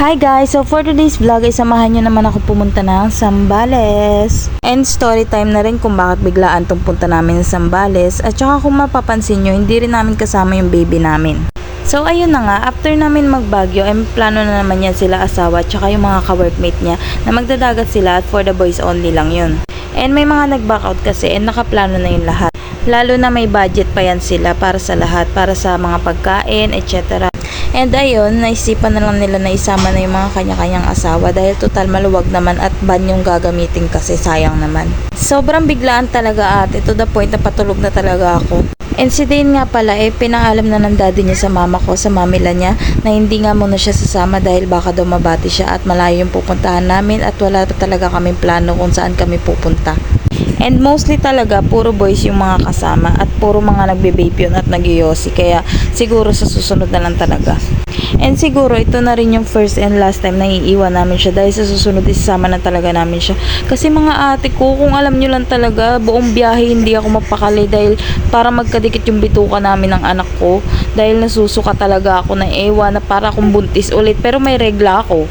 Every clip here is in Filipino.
Hi guys! So for today's vlog ay samahan nyo naman ako pumunta ng Zambales. And story time na rin kung bakit biglaan tong punta namin sa Zambales. At saka kung mapapansin nyo, hindi rin namin kasama yung baby namin. So ayun na nga, after namin magbagyo ay plano na naman yan sila asawa at saka yung mga ka-workmate niya na magdadagat sila at for the boys only lang yun. And may mga nag-back out kasi and nakaplano na yung lahat. Lalo na may budget pa yan sila para sa lahat, para sa mga pagkain, etc. And ayun, naisipan na lang nila na isama na yung mga kanya-kanyang asawa dahil total maluwag naman at van yung gagamitin kasi sayang naman. Sobrang biglaan talaga ate, to the point na patulog na talaga ako. And si Dane nga pala pinaalam na ng daddy niya sa mama ko, sa mamila niya na hindi nga muna siya sasama dahil baka daw mabati siya at malayo yung pupuntahan namin at wala pa talaga kaming plano kung saan kami pupunta. And mostly talaga puro boys yung mga kasama at puro mga nagbe-vape yun at nag-yosi, kaya siguro sa susunod na lang talaga. And siguro ito na rin yung first and last time na iiwan namin siya dahil sa susunod isasama na talaga namin siya. Kasi mga ate ko, kung alam nyo lang talaga, buong biyahe hindi ako mapakali dahil para magkadikit yung bituka namin ng anak ko dahil nasusuka talaga ako na ewan na para akong buntis ulit, pero may regla ako.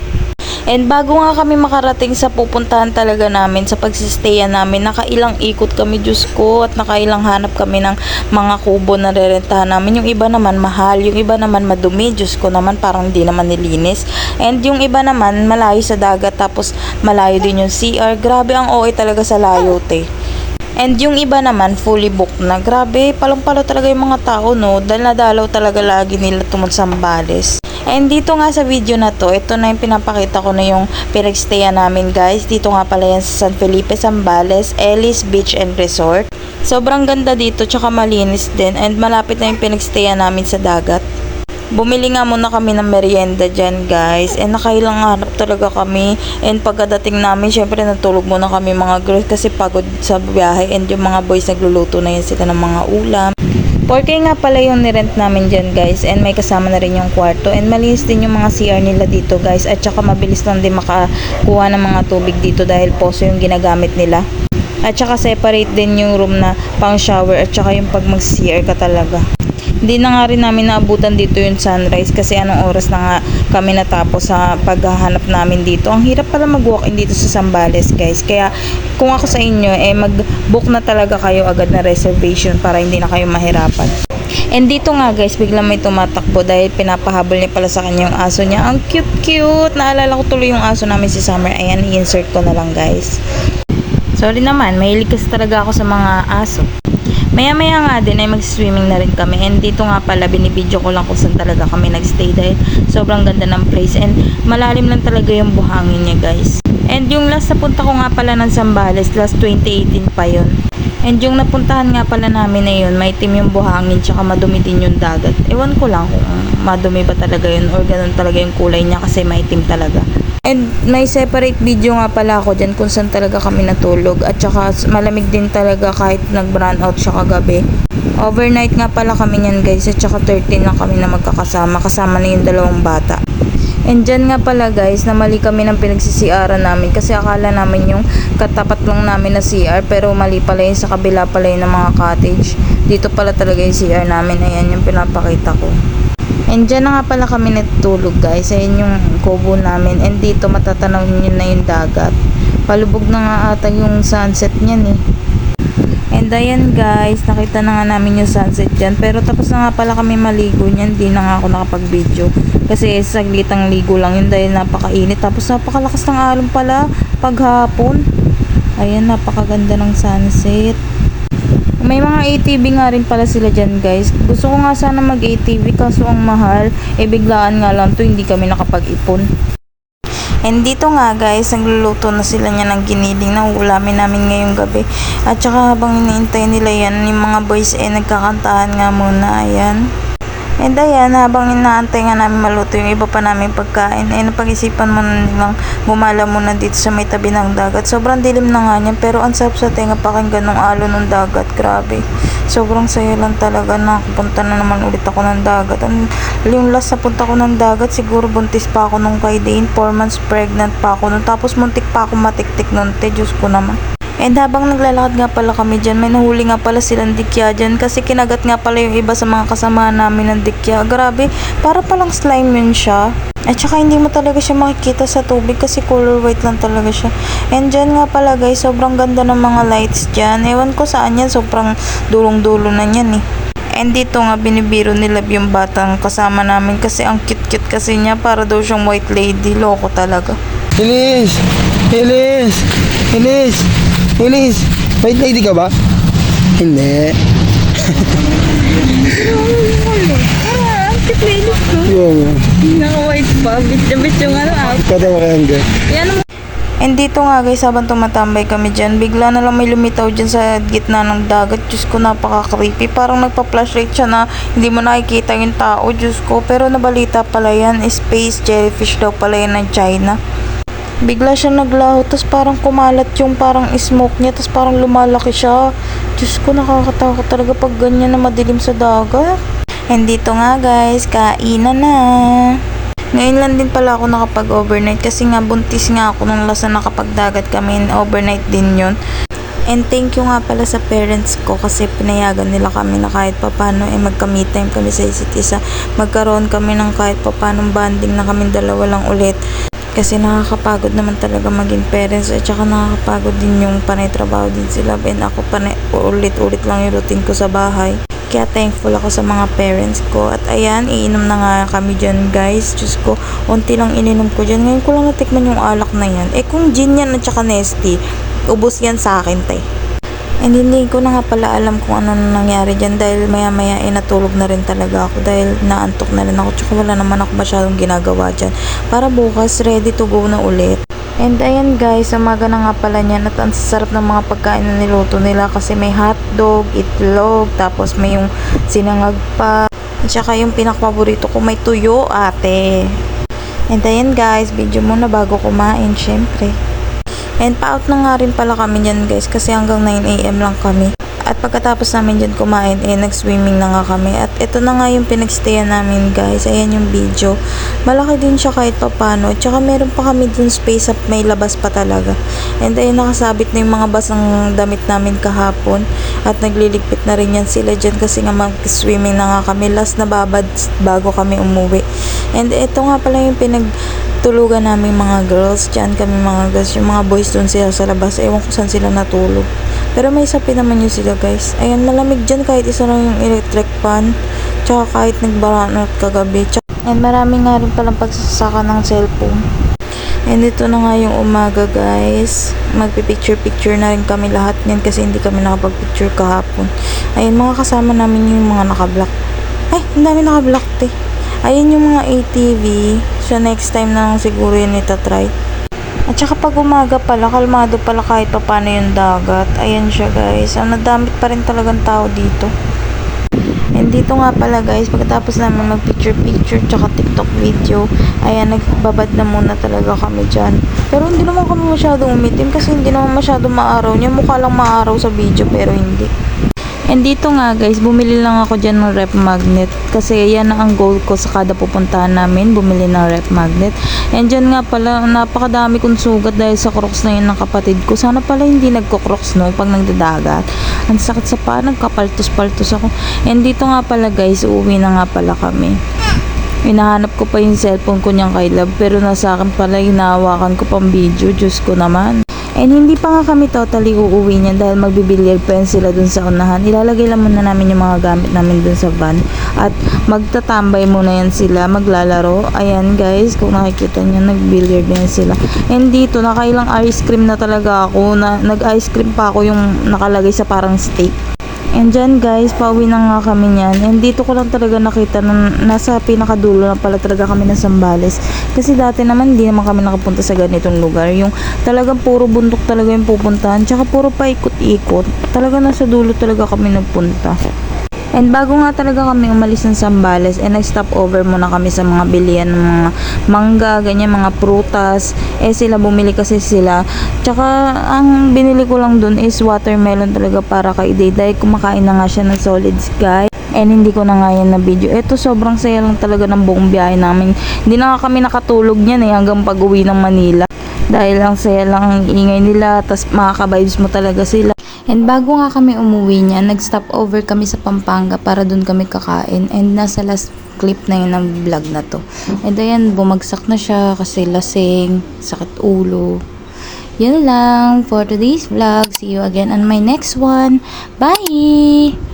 And bago nga kami makarating sa pupuntahan talaga namin, sa pagsistayan namin, nakailang ikot kami, Diyos ko, at nakailang hanap kami ng mga kubo na rerentahan namin. Yung iba naman mahal, yung iba naman madumi, Diyos ko naman, parang hindi naman nilinis. And yung iba naman malayo sa dagat, tapos malayo din yung CR. Grabe ang OA talaga sa layo, te. And yung iba naman fully booked na. Grabe, palong-palo talaga yung mga tao, no? Dahil nadalaw talaga lagi nila tungkol sa Zambales. And dito nga sa video na to, ito na yung pinapakita ko na yung pinagstayan namin guys. Dito nga pala yan sa San Felipe, Zambales, Ellis Beach and Resort. Sobrang ganda dito, tsaka malinis din. And malapit na yung pinagstayan namin sa dagat. Bumili nga muna kami ng merienda dyan guys. And nakailang hanap talaga kami. And pagkadating namin, syempre natulog muna kami mga girls kasi pagod sa biyahe. And yung mga boys nagluluto na yan sila ng mga ulam. 4K nga pala yung nirent namin dyan guys, and may kasama na rin yung kwarto, and malinis din yung mga CR nila dito guys, at saka mabilis lang din makakuha ng mga tubig dito dahil poso yung ginagamit nila, at saka separate din yung room na pang shower at saka yung pag mag CR ka talaga. Hindi na nga rin namin naabutan dito yung sunrise kasi anong oras na nga kami natapos sa paghahanap namin dito. Ang hirap pala mag-walk-in dito sa Zambales guys. Kaya kung ako sa inyo mag-book na talaga kayo agad na reservation para hindi na kayo mahirapan. And dito nga guys, biglang may tumatakbo dahil pinapahabol niya pala sa kanya yung aso niya. Ang cute-cute! Naalala ko tuloy yung aso namin si Summer. Ayan, i-insert ko na lang guys. Sorry naman, mahilig kasi talaga ako sa mga aso. Maya-maya nga din ay mag-swimming na rin kami, and dito nga pala binibidyo ko lang kung saan talaga kami nagstay dahil sobrang ganda ng place and malalim lang talaga yung buhangin niya guys. And yung last na punta ko nga pala ng Zambales, last 2018 pa yun. And yung napuntahan nga pala namin na yun, maitim yung buhangin tsaka madumi din yung dagat. Ewan ko lang kung madumi ba talaga yun or ganun talaga yung kulay niya kasi maitim talaga. And may separate video nga pala ako dyan kung saan talaga kami natulog. At saka malamig din talaga kahit nag-brown out siya kagabi. Overnight nga pala kami nyan guys. At saka 13 lang kami na magkakasama. Kasama na yung dalawang bata. And dyan nga pala guys, namali kami ng pinagsisiaran namin. Kasi akala namin yung katapat lang namin na CR. Pero mali pala yun, sa kabila pala yun ng mga cottage. Dito pala talaga yung CR namin. Ayan yung pinapakita ko. And dyan na nga pala kami natutulog guys. Ayan yung kubo namin. And dito matatanaw nyo na yung dagat. Palubog na nga ata yung sunset nyan eh. And ayan guys, nakita na nga namin yung sunset dyan. Pero tapos na nga pala kami maligo nyan. Di na nga ako nakapag-video. Kasi saglitang ligo lang yun dahil napakainit. Tapos napakalakas ng alon pala paghapon. Ayan, napakaganda ng sunset. May mga ATV nga rin pala sila dyan guys. Gusto ko nga sana mag ATV kaso ang mahal. Biglaan nga lang to, hindi kami nakapag-ipon. And dito nga guys, nagluluto na sila niya ng giniling na ulamin namin ngayong gabi. At saka habang iniintay nila yan, yung mga boys nagkakantahan nga muna. Ayan. And ayan, habang inaantay nga namin maluto yung iba pa namin pagkain, napag-isipan mo na nilang gumala muna dito sa may tabi ng dagat. Sobrang dilim na nga niyan, pero ang sarap sa tenga pakinggan ng alon ng dagat. Grabe. Sobrang saya lang talaga na punta na naman ulit ako ng dagat. Yung last na punta ko ng dagat, siguro buntis pa ako nung kay Dane. 4 months pregnant pa ako nun. Tapos muntik pa ako matiktik nun. Diyos ko naman. And habang naglalakad nga pala kami dyan, may nahuli nga pala silang dikya dyan kasi kinagat nga pala yung iba sa mga kasama namin ng dikya. Grabe, para palang slime yun siya. At saka hindi mo talaga siya makikita sa tubig kasi color white lang talaga siya. And dyan nga pala guys, sobrang ganda ng mga lights dyan. Ewan ko saan yan, sobrang dulong-dulo na yan eh. And dito nga binibiro nila yung batang kasama namin kasi ang cute-cute kasi niya, para daw siyang white lady. Loko talaga. Elise! Elise! Elise! Elise! White lady ka ba? Hindi. Ang cute lady ko. Yung Naka-white pa. Bitch yung ano. katawa ka hanggang. Yan mo. And dito nga guys, habang tumatambay kami dyan, bigla na lang may lumitaw dyan sa gitna ng dagat. Diyos ko, napaka-creepy. Parang nagpa-flashlight siya na hindi mo nakikita yung tao. Diyos ko, pero nabalita pala yan. Space jellyfish daw pala yan ng China. Bigla siya naglaho, tapos parang kumalat yung parang smoke niya, tapos parang lumalaki siya. Diyos ko, nakakatakot talaga pag ganyan na madilim sa dagat. And dito nga guys, kainan na. Ngayon lang din pala ako nakapag-overnight kasi nga buntis nga ako nung last na nakapagdagat kami, overnight din yun. And thank you nga pala sa parents ko kasi pinayagan nila kami na kahit papano magka-me time kami sa isa't isa. Magkaroon kami ng kahit papano bonding na kami dalawa lang ulit. Kasi nakakapagod naman talaga maging parents at saka nakakapagod din yung panay trabaho din sila. And ako panay ulit-ulit lang yung routine ko sa bahay. Kaya thankful ako sa mga parents ko. At ayan, iinom na nga kami dyan guys. Diyos ko, unti lang ininom ko dyan. Ngayon ko lang natikman yung alak na yan. Kung gin yan at saka Nestea, ubos yan sa akin tay. And hindi ko na nga pala alam kung ano nangyari dyan dahil maya-maya natulog na rin talaga ako dahil naantok na rin ako. Tsaka wala naman ako masyadong ginagawa dyan. Para bukas, ready to go na ulit. And ayan guys, umaga na nga pala niyan at ang sarap ng mga pagkain na niluto nila kasi may hotdog, itlog, tapos may yung sinangag pa. At saka yung pinakapaborito ko, may tuyo ate. And ayan guys, video muna bago kumain syempre. And pa-out na nga rin pala kami dyan guys kasi hanggang 9 AM lang kami. At pagkatapos namin dyan kumain, nag-swimming na nga kami. At ito na nga yung pinagstayan namin guys. Ayan yung video. Malaki din siya kahit papano. At saka meron pa kami dun space at may labas pa talaga. And ayun, nakasabit na yung mga basang damit namin kahapon. At nagliligpit na rin yan sila dyan kasi nga mag-swimming na nga kami. Last na babad bago kami umuwi. And ito nga pala yung tulugan namin mga girls. Diyan kami mga girls. Yung mga boys doon sila sa labas. Ewan ko saan sila natulog. Pero may sapi naman yun sila guys. Ayan, malamig dyan kahit isa lang yung electric fan. Tsaka kahit nagbaranot kagabi. And marami nga rin palang pagsasaka ng cellphone. And ito na nga yung umaga guys. Magpipicture-picture na rin kami lahat niyan kasi hindi kami nakapag-picture kahapon. Ayun, mga kasama namin yung mga naka-block. Ay, ang dami naka-block te. Ayun yung mga ATV. So next time na lang siguro yun itatry. At saka pag umaga pala, kalmado pala kahit pa paano yung dagat. Ayan siya guys. Ang nadamit pa rin talagang tao dito. And dito nga pala guys, pagkatapos namin mag-picture-picture tsaka TikTok video, ayan, nagbabad na muna talaga kami dyan. Pero hindi naman kami masyadong umitim kasi hindi naman masyadong maaraw. Yung mukha lang maaraw sa video pero hindi. And dito nga guys, bumili lang ako dyan ng rep magnet kasi yan ang goal ko sa kada pupuntahan namin, bumili ng rep magnet. And dyan nga pala, napakadami kong sugat dahil sa crocs na yun ng kapatid ko. Sana pala hindi nagko-crocs no pag nagdadagat. Ang sakit sa paa, nagkapaltos-paltos ako. And dito nga pala guys, uuwi na nga pala kami. Hinahanap ko pa yung cellphone ko niyang kay Love pero nasa akin pala, hinahawakan ko pang video. Diyos ko naman. And hindi pa nga kami totally uuwi niyan dahil magbibilyag pa yan sila dun sa unahan. Ilalagay lang muna namin yung mga gamit namin dun sa van. At magtatambay muna yan sila, maglalaro. Ayan guys, kung nakikita niyo, nagbilyard na yan sila. And dito, nakailang ice cream na talaga ako. Nag-ice cream pa ako yung nakalagay sa parang steak. And dyan guys, pauwi na nga kami niyan. And dito ko lang talaga nakita na nasa pinakadulo na pala talaga kami ng Zambales. Kasi dati naman hindi naman kami nakapunta sa ganitong lugar. Yung talagang puro bundok talaga yung pupuntahan. Tsaka puro paikot-ikot. Talaga nasa dulo talaga kami nagpunta. And bago nga talaga kami umalis ng Zambales, nag-stop over muna kami sa mga bilihan ng mga mangga, ganyan, mga prutas. Sila bumili kasi sila. Tsaka ang binili ko lang dun is watermelon talaga para kay Day dahil kumakain na nga siya ng solids guys. And hindi ko na nga yan na video. Ito sobrang saya lang talaga ng buong biyahe namin. Hindi na nga kami nakatulog niyan hanggang pag uwi ng Manila. Dahil ang saya lang ang ingay nila, tas makaka-vibes mo talaga sila. And bago nga kami umuwi niya, nag-stop over kami sa Pampanga para dun kami kakain. And nasa last clip na yun ng vlog na to. And ayan, bumagsak na siya kasi lasing, sakit ulo. Yun lang for today's vlog. See you again on my next one. Bye!